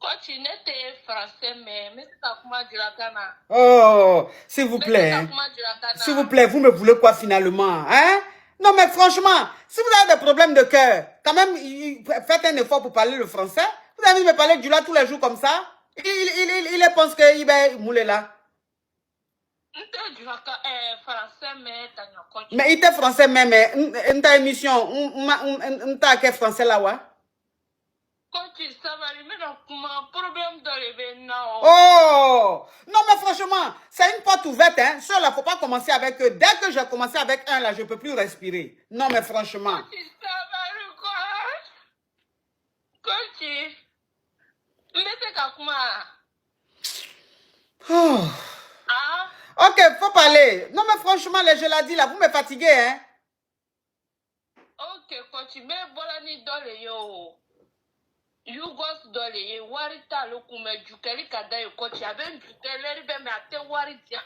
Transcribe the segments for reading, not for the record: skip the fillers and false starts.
Coach, n'était français, mais c'est comment du Ghana. Oh, s'il vous plaît. Hein. S'il vous plaît, vous me voulez quoi finalement? Hein? Non, mais franchement, si vous avez des problèmes de cœur, quand même, faites un effort pour parler le français. Vous avez me parler du là tous les jours comme ça. Il pense qu'il va mouler là. Mais il était français, mais une ta émission, une ta quel français là, ouais? Oh! Non, mais franchement, c'est une porte ouverte, hein. Seul, il ne faut pas commencer avec eux. Dès que j'ai commencé avec un, là, je ne peux plus respirer. Non, mais franchement. Oh. Ok, faut parler. Non, mais franchement, je l'ai dit là, vous me fatiguez, hein. Ok, coach, mais voilà ni dole yo. Yugos dole ye wari ta lo kume jukeli kada yo coach aben jukeli be me ate wari dia.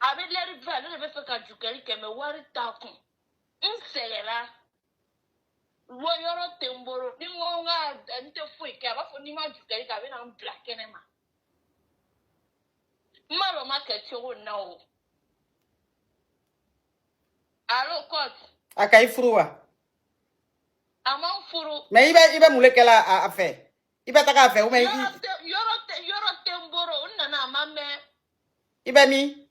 Aben leri va le be fe ka jukeli ke me wari ta kun. Nselela. Wo yoro temboro ni ngonga nte fu ke aba fo ni ma jukeli ka be na black enema. Malo ma ke choro na o. Allo coach. Akai froua. Mais il va mouler qu'elle a fait. Il va t'avoir fait. Mais il va mis.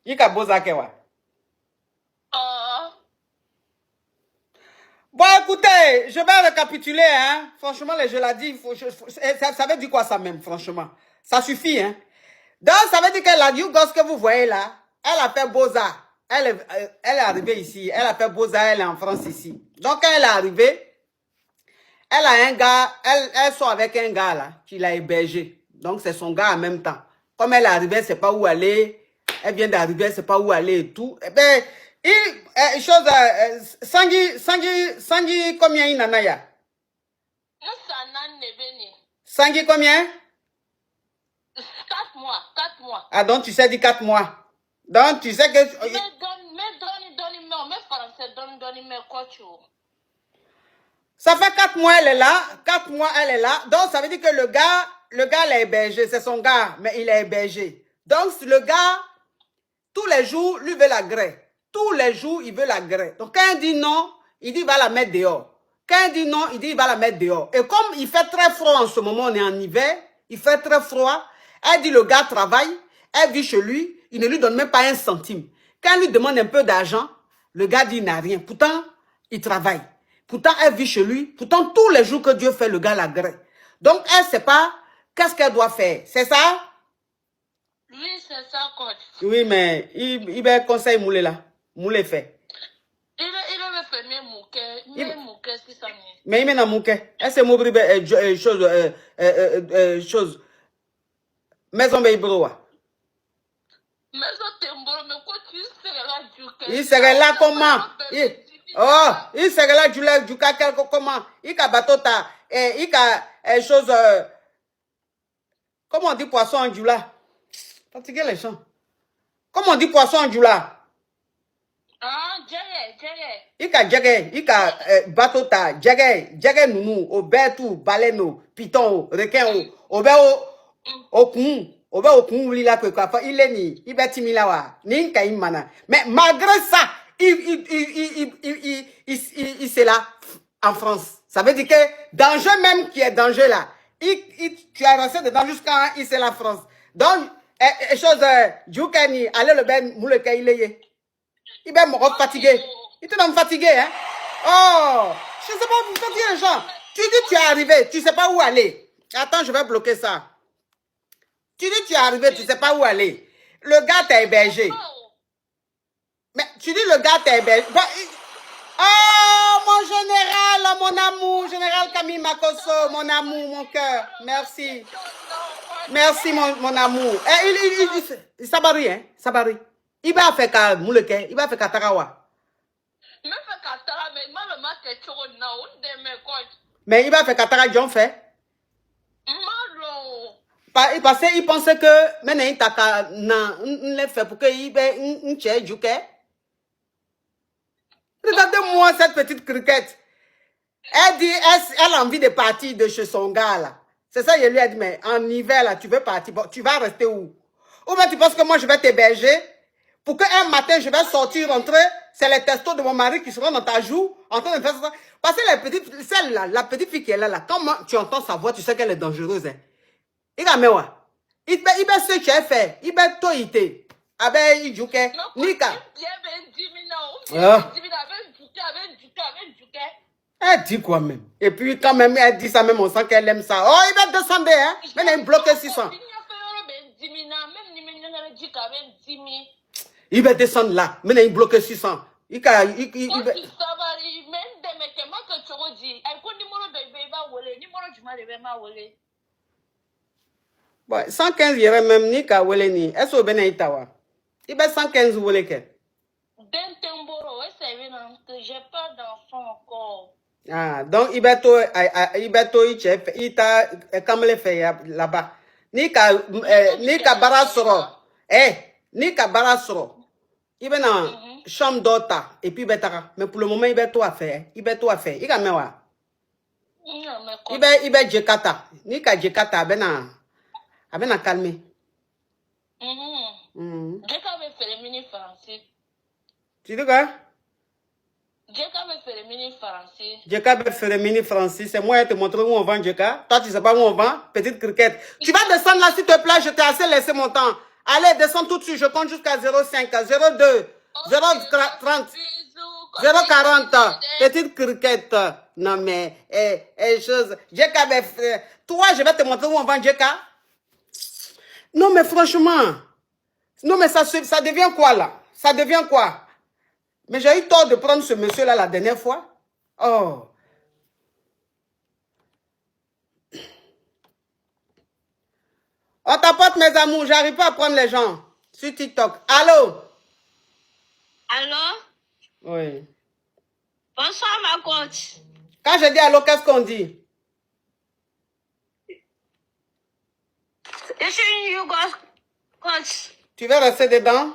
Il va boza kewa. Bon, écoutez, je vais récapituler, hein. Franchement, je l'ai dit, ça veut dire quoi ça même, franchement? Ça suffit, hein. Donc, ça veut dire que la New Gosse que vous voyez là, elle a fait Beaux-Arts. Elle est arrivée ici. Elle a fait Beaux-Arts, elle est en France ici. Donc, quand elle est arrivée, elle a un gars, elle sort avec un gars là, qui l'a hébergé. Donc, c'est son gars en même temps. Comme elle est arrivée, elle ne sait pas où aller. Elle vient d'arriver, elle ne sait pas où aller et tout. Eh bien, Sangui, combien il en a ya? Sangui, combien? 4 mois, 4 mois. Ah, donc tu sais dire 4 mois. Donc tu sais que... Ça fait 4 mois, elle est là. 4 mois, elle est là. Donc ça veut dire que le gars l'a hébergé. C'est son gars, mais il est hébergé. Donc le gars, tous les jours, lui veut la grève. Tous les jours, il veut la grève. Donc quand il dit non, il dit il va la mettre dehors. Quand il dit non, il dit il va la mettre dehors. Et comme il fait très froid en ce moment, on est en hiver, il fait très froid. Elle dit le gars travaille, elle vit chez lui, il ne lui donne même pas un centime. Quand elle lui demande un peu d'argent, le gars dit il n'a rien. Pourtant, il travaille. Pourtant, elle vit chez lui. Pourtant, tous les jours que Dieu fait, le gars la grève. Donc, elle ne sait pas qu'est-ce qu'elle doit faire. C'est ça? Oui, c'est ça, coach. Oui, mais il va conseiller Moulé là. Moulé fait. Il va faire mes mouquets, si ça mais il mène à mouquet. Elle s'est mobré chose. Maison Beibroa. Maison Temboro, mais quoi tu serais là du cas? Il serait là comment? Oh, il serait là du cas comment? Il a bateau ta. Il a chose. Comment on dit poisson en djoula? Fatiguez les gens. Comment on dit poisson en djoula? Ah, djege. Il a bateau ta, djege nounou, au betou, baleno, piton, requin, au kun, il est ni, il est timilawa, ni mana. Mais malgré ça, il c'est là en France. Ça veut dire que danger même qui est danger là, tu as resté dedans jusqu'à il c'est la France. Donc, chose, Djoukani, allez le ben, mouleka il est. Il va me fatigué. Il te donne fatigué, hein? Oh, je ne sais pas, vous fatiguez les gens. Tu dis tu es arrivé, tu ne sais pas où aller. Attends, je vais bloquer ça. Tu dis tu es arrivé, tu ne sais pas où aller. Le gars t'a hébergé. Mais tu dis le gars t'a hébergé. Oh, mon général, mon amour, général Camille Makosso, mon amour, mon cœur. Merci. Merci, mon amour. Il s'abarre, hein? S'abarre. Il va faire qu'à Mouleke, il va faire qu'à Tarawa. Mais il va faire qu'à Tarawa, John fait. Parce qu'il pensait que maintenant il t'a n'a fait pour qu'il ait un tchè du quai. Regardez-moi cette petite criquette. Elle dit, elle a envie de partir de chez son gars, là. C'est ça, je lui ai dit, mais en hiver, là, tu veux partir. Bon, tu vas rester où? Ou bien tu penses que moi, je vais t'héberger pour qu'un matin, je vais sortir, rentrer, c'est les testos de mon mari qui seront dans ta joue, en train de faire ça. Parce que celle-là, la petite fille qui est là, quand tu entends sa voix, tu sais qu'elle est dangereuse. Hein. Il a mis quoi? Il va ce que tu as fait. Il va tout iter. Abe, il joue que. Nika. Elle dit quoi même? Et puis quand même, elle dit ça même, on sent qu'elle aime ça. Oh, il va descendre, hein? Mais il a bloqué 600. Il va descendre là. Mais il a bloqué 600. Il va... Bon, 115 yere même ni ka wele ni. Est-ce que ben itawa? Il va 115 wele ke. J'ai pas d'enfant encore. Ah, donc il va to il t'a comme les fait là-bas. Ni ka barasoro. Ni ka barasoro. Il va dans chambre d'hôta et puis betara. Mais pour le moment il va tout à faire. Il va tout à faire. Il va mewa. Il va Jekata. Ni ka Jekata bena calmer. Jeka me fait le mini français. Tu dis quoi? Jeka me fait le mini français. Jeka me fait le mini français. C'est moi qui te montrer où on vend Jeka. Toi, tu sais pas où on vend? Petite cricket. Tu vas descendre là, s'il te plaît. Je t'ai assez laissé mon temps. Allez, descends tout de suite. Je compte jusqu'à 0,5, 0,2, 0,30, 0,40. Petite cricket. Non, mais, chose. Jeka me fait... Toi, je vais te montrer où on vend Jeka. Non, mais franchement. Non, mais ça devient quoi, là? Ça devient quoi? Mais j'ai eu tort de prendre ce monsieur-là la dernière fois. Oh. On t'apporte, mes amours. J'arrive pas à prendre les gens sur TikTok. Allô? Allô? Oui. Bonsoir, ma coach. Quand je dis allô, qu'est-ce qu'on dit? Je suis une yoga coach. Tu veux rester dedans?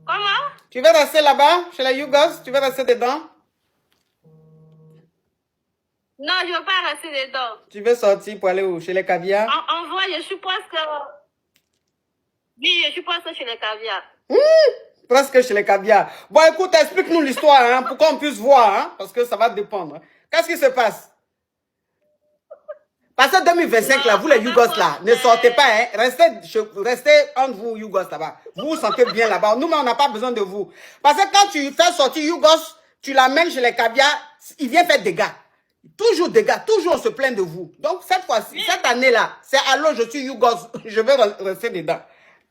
Comment? Tu veux rester là-bas, chez les Yougos? Tu veux rester dedans? Non, je ne veux pas rester dedans. Tu veux sortir pour aller où? Chez les caviars? En vrai, je suis presque... Oui, je suis presque chez les caviars. Presque chez les caviars. Bon, écoute, explique-nous l'histoire, hein, pour qu'on puisse voir, hein, parce que ça va dépendre. Qu'est-ce qui se passe? Parce que 2025, là, vous les Yougos, là, ne sortez pas, hein. Restez entre vous, Yougos, là-bas. Vous vous sentez bien là-bas. Nous, mais on n'a pas besoin de vous. Parce que quand tu fais sortir Yougos, tu l'amènes chez les caviars, il vient faire des dégâts. Toujours des dégâts. Toujours on se plaint de vous. Donc, cette fois-ci, cette année-là, c'est allô, je suis Yougos. Je vais rester dedans.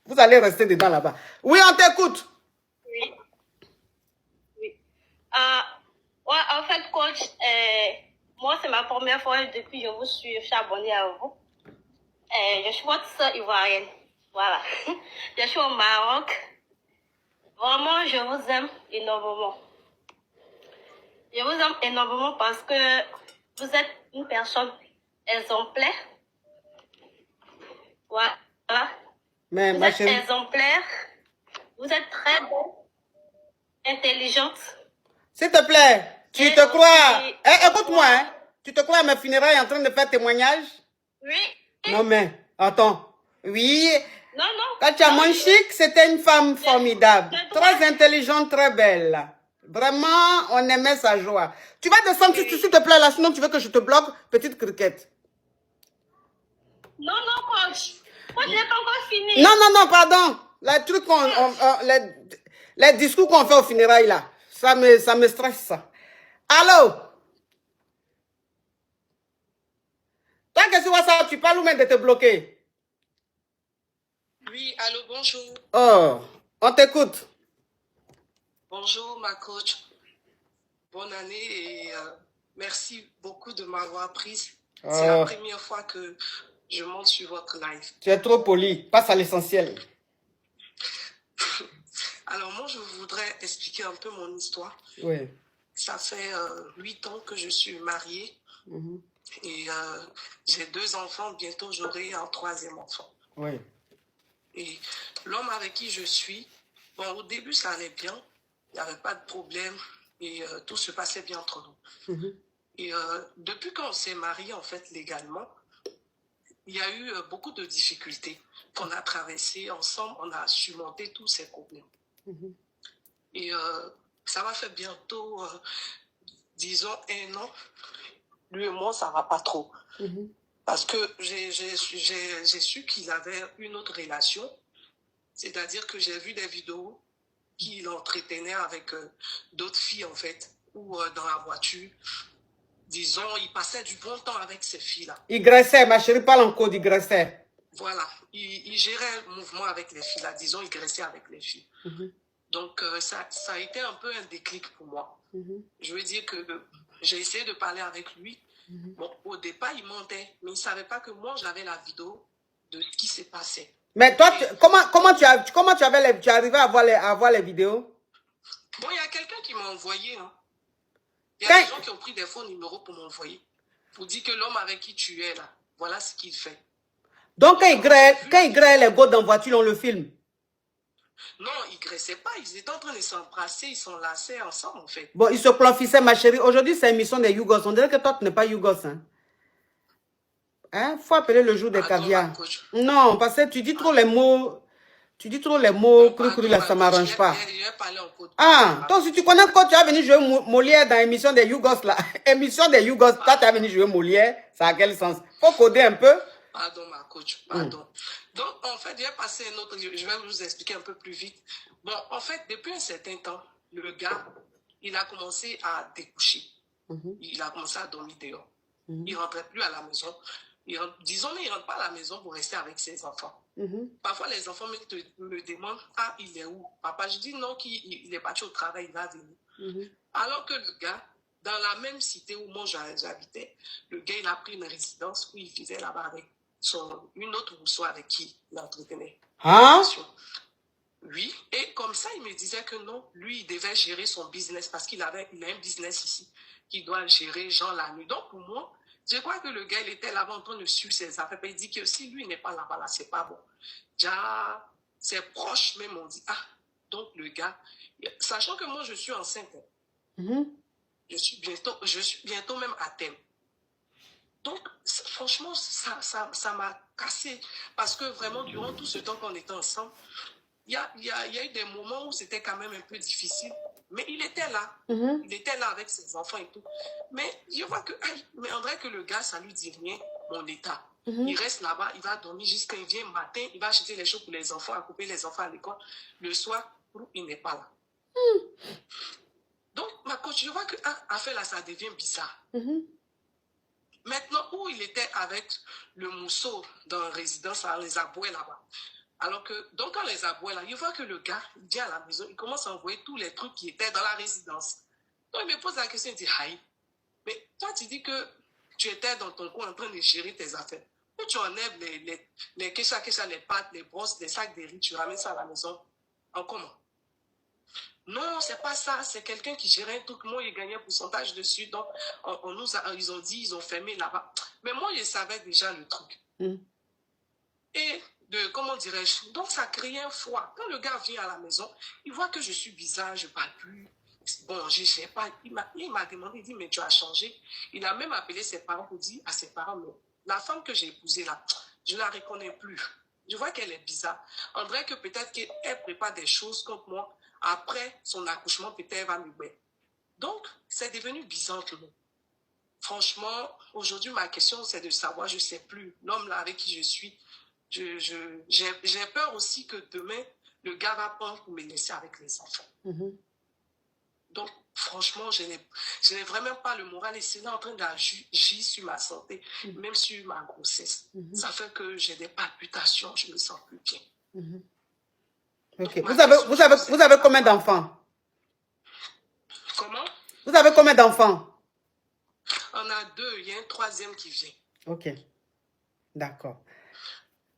Vous allez rester dedans là-bas. Oui, on t'écoute. Oui. Oui. Ouais, en fait, coach, moi, c'est ma première fois depuis que je vous suis, je suis abonnée à vous. Je suis votre sœur ivoirienne. Voilà. Je suis au Maroc. Vraiment, je vous aime énormément. Je vous aime énormément parce que vous êtes une personne exemplaire. Voilà. Mais, vous ma êtes chérie, exemplaire. Vous êtes très belle, intelligente. s'il te plaît, tu Et te aussi, crois... écoute-moi, hein. Tu te crois à mes funérailles en train de faire témoignage? Oui. Non, mais, attends. Oui, Non, non. quand tu as Non, mon chic, c'était une femme formidable. je Très intelligente, très belle. Vraiment, on aimait sa joie. Tu vas descendre, s'il te plaît, là, sinon tu veux que je te bloque, petite cricket. Non, non, coach. Moi, je n'ai pas encore fini. Non, non, non, pardon. Les trucs les discours qu'on fait au funérailles, là, ça me stresse, ça. Allô? Toi, qu'est-ce que tu vois ça? Tu parles ou même de te bloquer? Oui, allô, bonjour. Oh, on t'écoute. Bonjour, ma coach. Bonne année et merci beaucoup de m'avoir prise. C'est la première fois que je monte sur votre live. Tu es trop poli. Passe à l'essentiel. Alors, moi, je voudrais expliquer un peu mon histoire. Oui. Ça fait 8 ans que je suis mariée et j'ai 2 enfants. Bientôt, j'aurai un 3e enfant. Oui. Et l'homme avec qui je suis, bon, au début, ça allait bien. n'y avait pas de problème et tout se passait bien entre nous. Et depuis qu'on s'est mariés, en fait, légalement, il y a eu beaucoup de difficultés qu'on a traversées ensemble. On a surmonté tous ces problèmes. Et ça m'a fait bientôt, disons, 1 an. Lui et moi, ça ne va pas trop. Parce que j'ai su qu'il avait une autre relation. C'est-à-dire que j'ai vu des vidéos qu'il entretenait avec d'autres filles, en fait, ou dans la voiture. Disons, il passait du bon temps avec ces filles-là. Il graissait, ma chérie, parle encore, il graissait. Voilà, il gérait le mouvement avec les filles, là. Disons, il graissait avec les filles. Donc, ça a été un peu un déclic pour moi. Je veux dire que j'ai essayé de parler avec lui. Bon, au départ, il mentait, mais il ne savait pas que moi, j'avais la vidéo de ce qui s'est passé. Mais toi, comment tu arrivé à voir les vidéos? Bon, il y a quelqu'un qui m'a envoyé. Hein. Il y a des gens qui ont pris des faux numéros pour m'envoyer. Pour dire que l'homme avec qui tu es là, voilà ce qu'il fait. Donc, quand il graille les gosses dans la voiture, on le filme? Non, ils ne graissaient pas. Ils étaient en train de s'embrasser, ils s'enlaçaient ensemble, en fait. Bon, ils se planifiaient, ma chérie. Aujourd'hui, c'est l'émission des Yougos. On dirait que toi, tu n'es pas Yougos. Hein? Faut appeler le jour des caviars. Non, parce que tu dis trop les mots. Tu dis trop les mots cru là, ça ne m'arrange pas. Ah, toi, si tu connais quand tu as venu jouer Molière dans l'émission des Yougos, là. Émission des Yougos, toi, tu as venu jouer Molière. Ça a quel sens? Faut coder un peu. Pardon, ma coach, pardon. Donc, en fait, j'ai passé un autre... Je vais vous expliquer un peu plus vite. Bon, en fait, depuis un certain temps, le gars, il a commencé à découcher. Il a commencé à dormir dehors. Il ne rentrait plus à la maison. Disons, mais il ne rentre pas à la maison pour rester avec ses enfants. Parfois, les enfants me demandent, ah, il est où? Papa, je dis non, qu'il est parti au travail, il va venir. Alors que le gars, dans la même cité où moi j'habitais, le gars, il a pris une résidence où il vivait là-bas avec une autre rousseau avec qui il entretenait. Hein? Oui, et comme ça, il me disait que non, lui, il devait gérer son business parce qu'il a un business ici qu'il doit gérer, genre la nuit. Donc, pour moi, je crois que le gars, il était là-bas en train de suivre ses affaires. Il dit que si lui n'est pas là-bas, là, c'est pas bon. Déjà, ses proches même ont dit, ah, donc le gars, sachant que moi, je suis enceinte, je suis bientôt même à terme. Donc, franchement, ça m'a cassé. Parce que vraiment, durant tout ce temps qu'on était ensemble, il y a eu des moments où c'était quand même un peu difficile. Mais il était là. Il était là avec ses enfants et tout. Mais je vois que, mais on dirait que le gars, ça lui dit rien, mon état. Il reste là-bas, il va dormir jusqu'à il vient matin, il va acheter les choses pour les enfants, accompagner les enfants à l'école. Le soir, il n'est pas là. Donc, ma coach, je vois que affaire là, ça devient bizarre. Maintenant, où il était avec le mousseau dans la résidence, à les aboués là-bas. Alors que, donc, quand les aboués là, il voit que le gars, il vient à la maison, il commence à envoyer tous les trucs qui étaient dans la résidence. Donc, il me pose la question, il dit, aïe, mais toi, tu dis que tu étais dans ton coin en train de gérer tes affaires. Où tu enlèves les kécha, les pâtes, les brosses, les sacs de riz, tu ramènes ça à la maison. En comment? Non, c'est pas ça. C'est quelqu'un qui gérait un truc. Moi, il gagnait un pourcentage dessus. Donc, ils ont dit, ils ont fermé là-bas. Mais moi, je savais déjà le truc. Et comment dirais-je? Donc, ça crée un froid. Quand le gars vient à la maison, il voit que je suis bizarre, je ne parle plus. Bon, je ne sais pas. Il m'a demandé, il dit, mais tu as changé. Il a même appelé ses parents pour dire à ses parents, non. La femme que j'ai épousée là, je ne la reconnais plus. Je vois qu'elle est bizarre. On dirait que peut-être qu'elle prépare des choses contre moi. Après son accouchement, peut-être elle va me battre. Donc, c'est devenu bizarre tout le monde. Franchement, aujourd'hui, ma question, c'est de savoir, je ne sais plus, l'homme là avec qui je suis, j'ai peur aussi que demain, le gars va prendre pour me laisser avec les enfants. Donc, franchement, je n'ai vraiment pas le moral et c'est là en train d'agir sur ma santé, même sur ma grossesse. Ça fait que j'ai des palpitations, je me sens plus bien. Ok. Vous avez combien d'enfants? Comment? Vous avez combien d'enfants? On a 2, il y a un 3e qui vient. Ok. D'accord.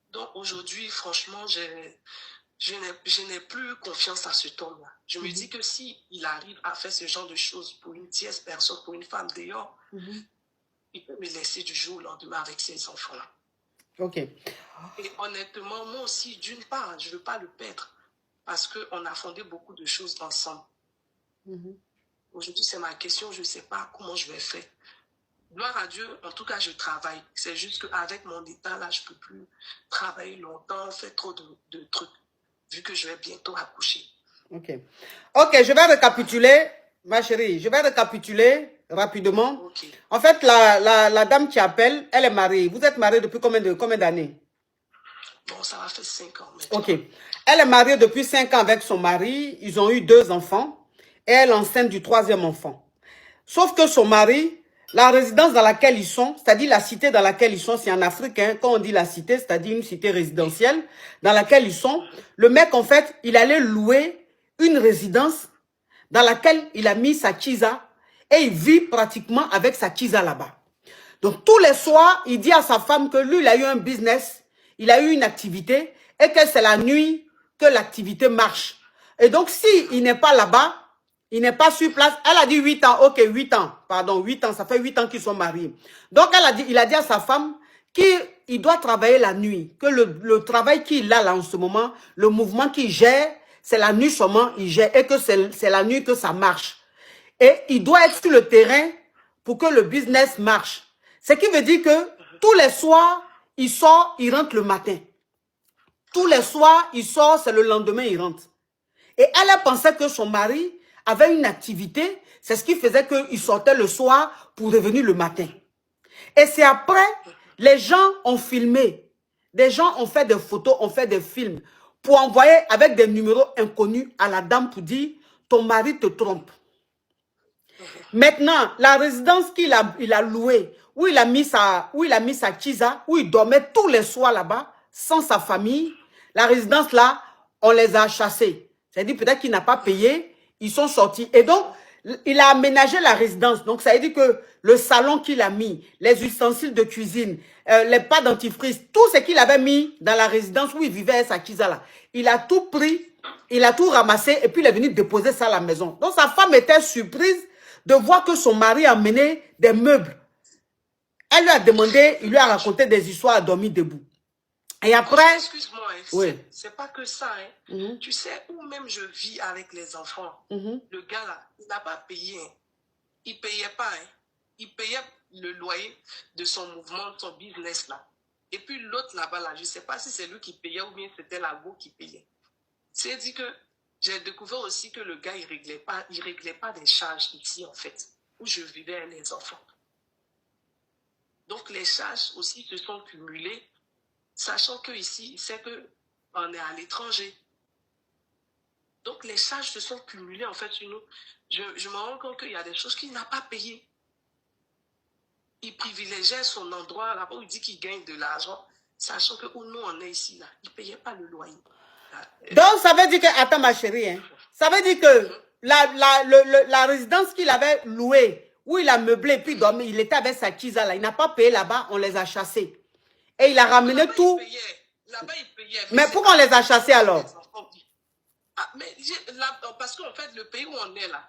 Donc aujourd'hui, franchement, je n'ai plus confiance à cet homme-là. Je me dis que s'il arrive à faire ce genre de choses pour une tierce personne, pour une femme dehors, il peut me laisser du jour au lendemain avec ses enfants-là. Ok. Et honnêtement, moi aussi, d'une part, je ne veux pas le perdre parce qu'on a fondé beaucoup de choses ensemble. Aujourd'hui, c'est ma question, je ne sais pas comment je vais faire. Gloire à Dieu, en tout cas, je travaille. C'est juste qu'avec mon état, là, je ne peux plus travailler longtemps, faire trop de trucs, vu que je vais bientôt accoucher. Ok. Ok, je vais récapituler, ma chérie. Je vais récapituler rapidement. Okay. En fait, la dame qui appelle, elle est mariée. Vous êtes mariée depuis combien d'années? Bon, ça va faire 5 ans maintenant. Ok. Elle est mariée depuis 5 ans avec son mari. Ils ont eu 2 enfants. Et elle est enceinte du 3e enfant. Sauf que son mari, la résidence dans laquelle ils sont, c'est-à-dire la cité dans laquelle ils sont, c'est en Afrique, hein, quand on dit la cité, c'est-à-dire une cité résidentielle dans laquelle ils sont, le mec, en fait, il allait louer une résidence dans laquelle il a mis sa kisa et il vit pratiquement avec sa kisa là-bas. Donc, tous les soirs, il dit à sa femme que lui, il a eu un business, il a eu une activité et que c'est la nuit que l'activité marche. Et donc, s'il n'est pas là-bas, il n'est pas sur place. Elle a dit 8 ans. Ok, 8 ans. Pardon, 8 ans. Ça fait 8 ans qu'ils sont mariés. Donc, il a dit à sa femme qu'il doit travailler la nuit. Que le travail qu'il a là en ce moment, le mouvement qu'il gère, c'est la nuit seulement, il gère. Et que c'est la nuit que ça marche. Et il doit être sur le terrain pour que le business marche. Ce qui veut dire que tous les soirs, il sort, il rentre le matin. Tous les soirs, il sort, c'est le lendemain, il rentre. Et elle pensait que son mari avait une activité, c'est ce qui faisait qu'il sortait le soir pour revenir le matin. Et c'est après, les gens ont filmé, des gens ont fait des photos, ont fait des films pour envoyer avec des numéros inconnus à la dame pour dire « ton mari te trompe ». Maintenant, la résidence qu'il a louée, où il a mis sa kisa, où il dormait tous les soirs là-bas, sans sa famille, la résidence là, on les a chassés. C'est-à-dire peut-être qu'il n'a pas payé, ils sont sortis. Et donc, il a aménagé la résidence. Donc, ça veut dire que le salon qu'il a mis, les ustensiles de cuisine, les pâtes dentifrice, tout ce qu'il avait mis dans la résidence où il vivait avec sa kisa là, il a tout pris, il a tout ramassé et puis il est venu déposer ça à la maison. Donc, sa femme était surprise de voir que son mari a amené des meubles. Elle lui a demandé, il lui a raconté des histoires, à dormir debout. Et après... Excuse-moi, oui. C'est pas que ça. Hein. Tu sais, où même je vis avec les enfants, le gars là, il n'a pas payé. Hein. Il payait pas. Hein. Il payait le loyer de son mouvement, de son business là. Et puis l'autre là-bas, là, je ne sais pas si c'est lui qui payait ou bien c'était la go qui payait. C'est-à-dire que j'ai découvert aussi que le gars, il réglait pas des charges ici, en fait, où je vivais avec les enfants. Donc, les charges aussi se sont cumulées, sachant qu'ici, il sait qu'on est à l'étranger. Donc, les charges se sont cumulées, en fait, sur nous. Je me rends compte qu'il y a des choses qu'il n'a pas payées. Il privilégiait son endroit là-bas où il dit qu'il gagne de l'argent, sachant que où nous, on est ici, là, il ne payait pas le loyer. Donc, ça veut dire que, attends ma chérie, hein, ça veut dire que la résidence qu'il avait louée, où il a meublé, puis dormi, il était avec sa kisa là, il n'a pas payé là-bas, on les a chassés. Et il a ramené tout. Là-bas, il payait. Mais pourquoi on les a chassés alors? Mais parce qu'en fait, le pays où on est là,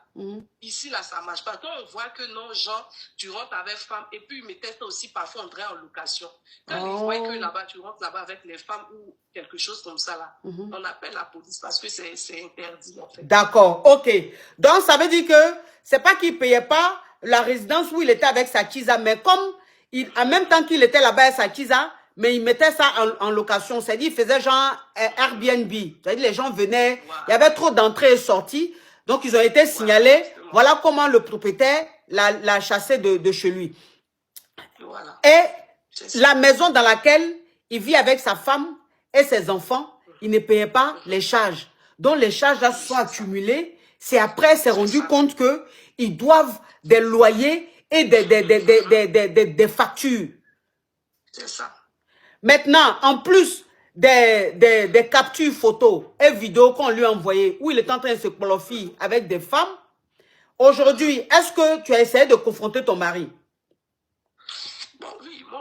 ici, là, ça ne marche pas. Quand on voit que non, genre, tu rentres avec femmes, et puis ils mettaient ça aussi parfois, on dirait en location. Quand ils voient que là-bas, tu rentres là-bas avec les femmes ou quelque chose comme ça, là, on appelle la police parce que c'est interdit, en fait. D'accord, ok. Donc, ça veut dire que c'est pas qu'il ne payait pas la résidence où il était avec sa kisa, mais comme, en même temps qu'il était là-bas avec sa kisa, mais il mettait ça en location. C'est-à-dire, il faisait genre Airbnb. C'est-à-dire, les gens venaient, il y avait trop d'entrées et sorties. Donc, ils ont été signalés. Voilà comment le propriétaire l'a chassé de chez lui. Voilà. Et la maison dans laquelle il vit avec sa femme et ses enfants, il ne payait pas les charges. Donc, les charges là sont accumulées. C'est après, il s'est rendu compte qu'ils doivent des loyers et des factures. C'est ça. Maintenant, en plus des captures photos et vidéos qu'on lui a envoyées, où il est en train de se qualifier avec des femmes, aujourd'hui, est-ce que tu as essayé de confronter ton mari? Bon, oui, moi,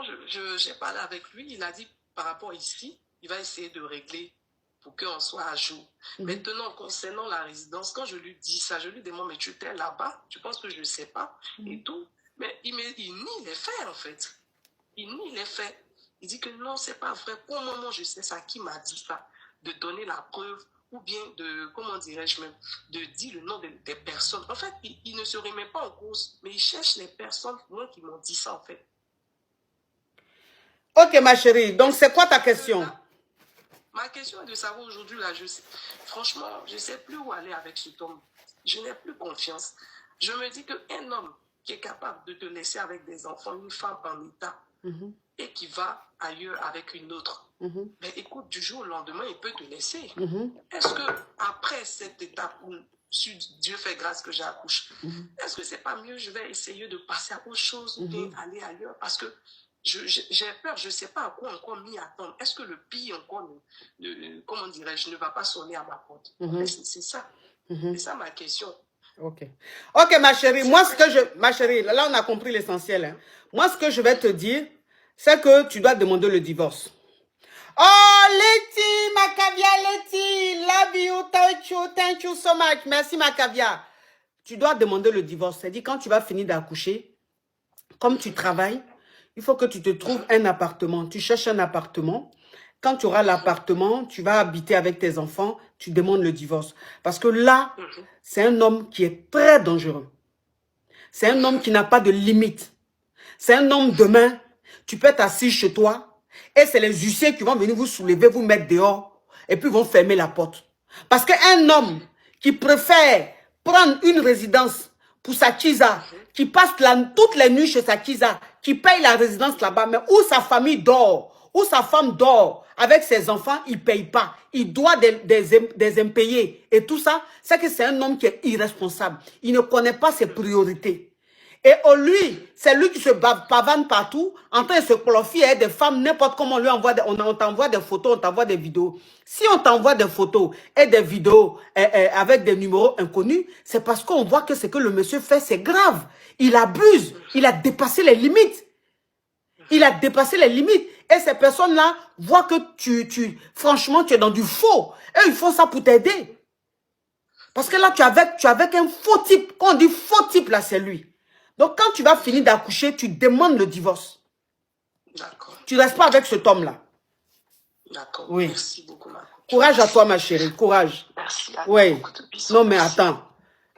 j'ai parlé avec lui. Il a dit, par rapport ici, il va essayer de régler pour qu'on soit à jour. Maintenant, concernant la résidence, quand je lui dis ça, je lui demande, mais tu étais là-bas? Tu penses que je ne sais pas? Et tout. Mais il nie les faits, en fait. Il nie les faits. Il dit que non, c'est pas vrai. Pour le moment, je sais ça. Qui m'a dit ça? De donner la preuve ou bien de, comment dirais-je même, de dire le nom des personnes. En fait, il ne se remet pas en cause, mais il cherche les personnes, moi, qui m'ont dit ça, en fait. Ok, ma chérie. Donc, c'est quoi ta question? Ma question est de savoir aujourd'hui, là, franchement, je ne sais plus où aller avec cet homme. Je n'ai plus confiance. Je me dis qu'un homme qui est capable de te laisser avec des enfants, une femme en état, et qui va ailleurs avec une autre, mais écoute, du jour au lendemain, il peut te laisser. Est-ce que après cette étape où si Dieu fait grâce que j'accouche, est-ce que c'est pas mieux, je vais essayer de passer à autre chose ou bien aller ailleurs? Parce que j'ai peur, je ne sais pas à quoi encore m'y attendre. Est-ce que le pire encore, comment dirais-je, ne va pas sonner à ma porte? C'est ça. C'est ça ma question. Ok. Ok, ma chérie, moi, ma chérie, là, on a compris l'essentiel. Hein. Moi, ce que je vais te dire, c'est que tu dois demander le divorce. Oh, Letty, ma caviar, Letty, love you, thank you so much. Merci, ma caviar. Tu dois demander le divorce. C'est-à-dire, quand tu vas finir d'accoucher, comme tu travailles, il faut que tu te trouves un appartement. Tu cherches un appartement. Quand tu auras l'appartement, tu vas habiter avec tes enfants, tu demandes le divorce. Parce que là, c'est un homme qui est très dangereux. C'est un homme qui n'a pas de limite. C'est un homme demain, tu peux être assis chez toi et c'est les huissiers qui vont venir vous soulever, vous mettre dehors et puis vont fermer la porte. Parce qu'un homme qui préfère prendre une résidence pour sa kisa, qui passe toutes les nuits chez sa kisa, qui paye la résidence là-bas, mais où sa famille dort, où sa femme dort avec ses enfants, il ne paye pas. Il doit des impayés. Et tout ça, c'est que c'est un homme qui est irresponsable. Il ne connaît pas ses priorités. Et lui, c'est lui qui se pavane partout, en train de se clofier des femmes, n'importe comment on lui envoie, on t'envoie des photos, on t'envoie des vidéos. Si on t'envoie des photos et des vidéos avec des numéros inconnus, c'est parce qu'on voit que ce que le monsieur fait, c'est grave. Il abuse, il a dépassé les limites. Il a dépassé les limites. Et ces personnes-là voient que franchement, tu es dans du faux. Et ils font ça pour t'aider. Parce que là, tu es avec un faux type. Quand on dit faux type, là, c'est lui. Donc, quand tu vas finir d'accoucher, tu demandes le divorce. D'accord. Tu ne restes pas avec cet homme-là. D'accord. Oui. Merci beaucoup, ma courage à toi, ma chérie. Courage. Merci. Oui. Non, mais attends.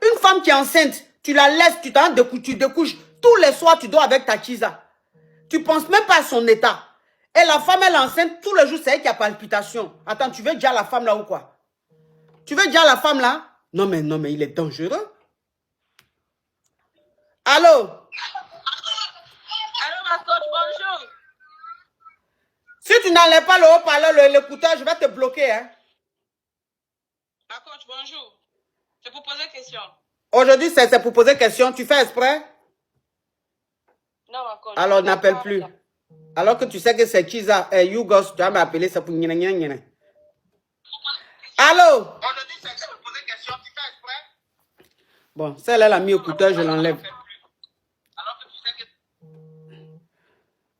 Une femme qui est enceinte, tu la laisses, tu découches. Tous les soirs, tu dors avec ta kisa. Tu ne penses même pas à son état. Et la femme, elle est enceinte, tous les jours, c'est elle qui a palpitation. Attends, tu veux dire la femme là ou quoi? Tu veux dire la femme là? Non, mais il est dangereux. Allô? Allô, ma coach, bonjour. Si tu n'enlèves pas le haut-parleur, l'écouteur, je vais te bloquer. Hein? Ma coach, bonjour. C'est pour poser question. Aujourd'hui, c'est pour poser question. Tu fais exprès? Non, ma coach. Alors, n'appelle plus. Alors que tu sais que c'est Chiza, Yougos, tu vas m'appeler, c'est pour Nyana Nyana. Allô? Aujourd'hui, c'est pour poser question. Tu fais exprès? Bon, celle-là, elle a mis écouteur, je l'enlève.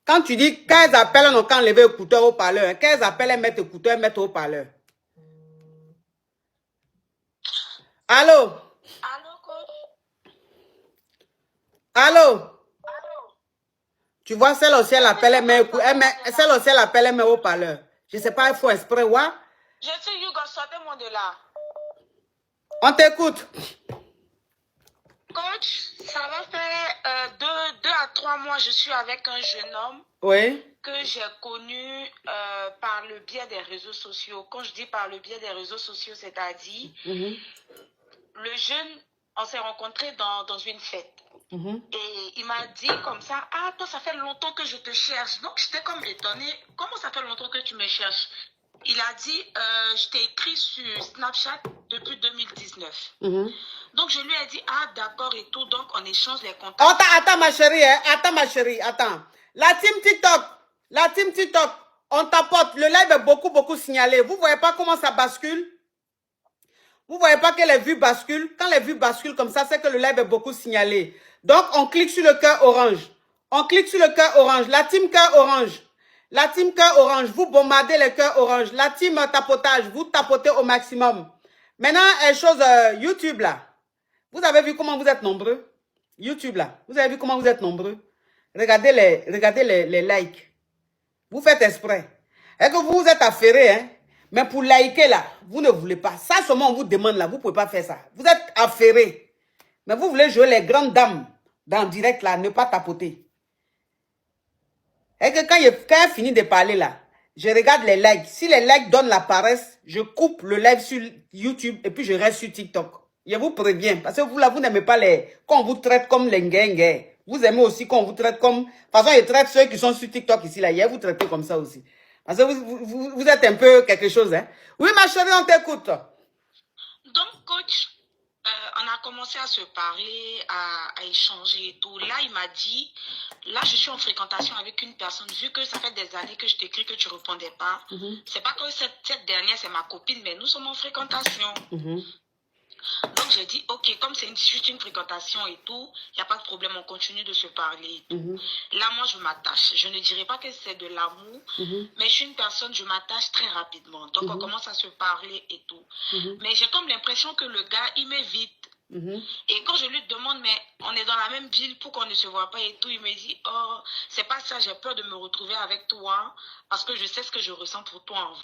Quand tu dis, quand elles appellent, on n'a qu'à enlever écouteur au parleur. Hein. Quand elles appellent, elles mettent écouteur, elles mettent au parleur. Allô? Allô, coach? Allô? Tu vois, celle aussi, elle appelle, elle met au parleur. Je ne sais pas, il faut exprès, ouais? Je suis Hugo, sortez-moi de là. On t'écoute. Coach, ça va faire 2 à 3 mois, je suis avec un jeune homme. Oui. Que j'ai connu par le biais des réseaux sociaux. Quand je dis par le biais des réseaux sociaux, c'est-à-dire, le jeune, on s'est rencontrés dans une fête. Et il m'a dit comme ça, ah, toi, ça fait longtemps que je te cherche. Donc, j'étais comme étonnée. Comment ça fait longtemps que tu me cherches? Il a dit, je t'ai écrit sur Snapchat depuis 2019. Donc, je lui ai dit, ah, d'accord et tout. Donc, on échange les contacts. Attends, ma chérie, hein? Attends, ma chérie, attends. La team TikTok, on tapote. Le live est beaucoup signalé. Vous ne voyez pas comment ça bascule? Vous ne voyez pas que les vues basculent? Quand les vues basculent comme ça, c'est que le live est beaucoup signalé. Donc, on clique sur le cœur orange. On clique sur le cœur orange. La team cœur orange. La team cœur orange. Vous bombardez les cœurs orange. La team tapotage. Vous tapotez au maximum. Maintenant, chose YouTube là. Vous avez vu comment vous êtes nombreux? YouTube là. Vous avez vu comment vous êtes nombreux? Regardez les likes. Vous faites exprès. Et que vous êtes affairés, hein? Mais pour liker là, vous ne voulez pas. Ça seulement on vous demande là, vous ne pouvez pas faire ça. Vous êtes affairés. Mais vous voulez jouer les grandes dames dans le direct là, ne pas tapoter. Et que quand il finit de parler là, je regarde les likes. Si les likes donnent la paresse, je coupe le live sur YouTube et puis je reste sur TikTok. Je vous préviens. Parce que vous là, vous n'aimez pas quand on vous traite comme les ngengue. Vous aimez aussi qu'on vous traite comme... De toute façon, je traite ceux qui sont sur TikTok ici là. Je vous traitez comme ça aussi. Parce que vous êtes un peu quelque chose, hein. Oui, ma chérie, on t'écoute. Donc, coach, on a commencé à se parler, à échanger et tout. Là, il m'a dit, là, je suis en fréquentation avec une personne. Vu que ça fait des années que je t'écris que tu ne répondais pas, c'est pas que cette dernière, c'est ma copine, mais nous sommes en fréquentation. Donc, j'ai dit, ok, comme c'est juste une fréquentation et tout, il n'y a pas de problème, on continue de se parler et tout. Là, moi, je m'attache. Je ne dirais pas que c'est de l'amour, mais je suis une personne, je m'attache très rapidement. Donc, on commence à se parler et tout. Mais j'ai comme l'impression que le gars, il m'évite. Et quand je lui demande, mais on est dans la même ville, pourquoi on ne se voit pas et tout, il me dit, oh, c'est pas ça, j'ai peur de me retrouver avec toi, parce que je sais ce que je ressens pour toi en